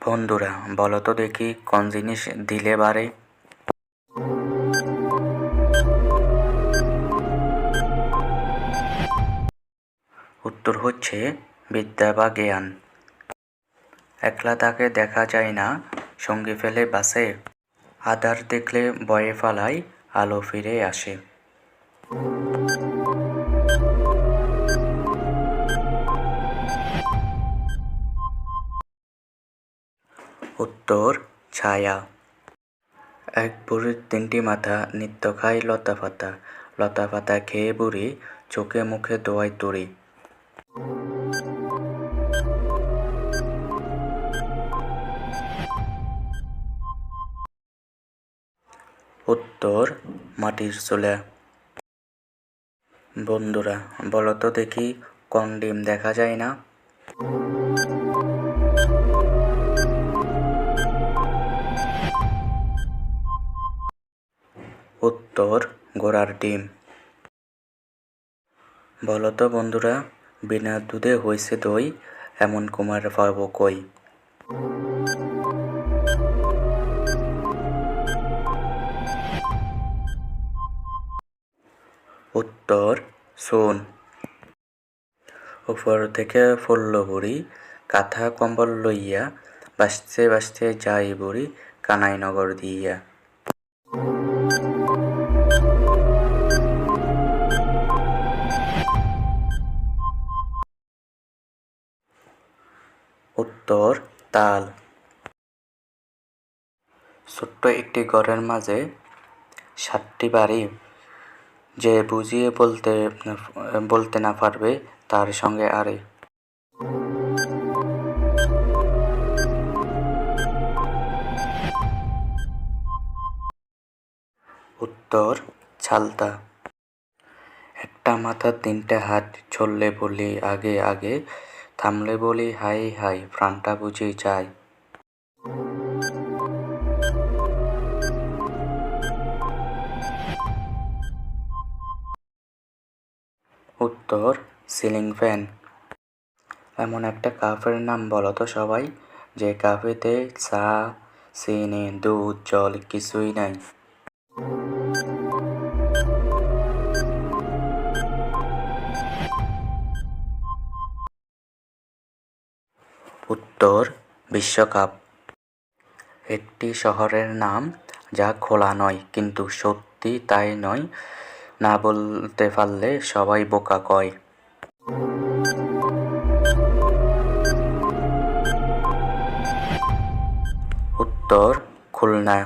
বন্ধুরা, বলো তো দেখি কোন জিনিস দিলে বাড়ে? উত্তর হচ্ছে বিদ্যা বা জ্ঞান। একলা তাকে দেখা যায় না, সঙ্গে ফেলে বাসে। আধার দেখলে ভয়ে পালায়, আলো ফিরে আসে। উত্তর ছায়া। এক বুড়ির তিনটি মাথা, নিত্য খায় লতা পাতা। লতা পাতা খেয়ে বুড়ি, চোখে মুখে দোয়ায় তুড়ি। উত্তর মাটির চুলা। বন্ধুরা, বলো তো দেখি কোন ডিম দেখা যায় না? উত্তর ঘোড়ার ডিম। বলো তো বন্ধুরা, বিনা দুধে হইছে দই, এমন কুমার পাবো কই? উত্তর সোন। উপর থেকে পড়ল বুড়ি, কাঁথা কম্বল লইয়া, বাঁচতে বাঁচতে যাই বুড়ি, কানাই নগর দিয়া। উত্তর তাল। ছোট্ট একটি ঘরের মাঝে 7টি বাড়ি, যে বুঝিয়ে বলতে না পারবে তার সঙ্গে আরে। উত্তর ছালতা। একটা মাথা 3টে হাত, চললে বলি আগে আগে, থামলে বলি হাই হাই, প্রাণটা বুঝি যায়। উত্তর সিলিং ফ্যান। এমন একটা কাপের নাম বলো তো সবাই, যে কাপেতে চা, চিনি, দুধ, জল কিছুই নাই। উত্তর বিশ্বকাপ। একটি শহরের নাম, যা খোলা নয় কিন্তু সত্যি তাই নয়, না বলতে পারলে সবাই বোকা কয়। উত্তর খুলনা।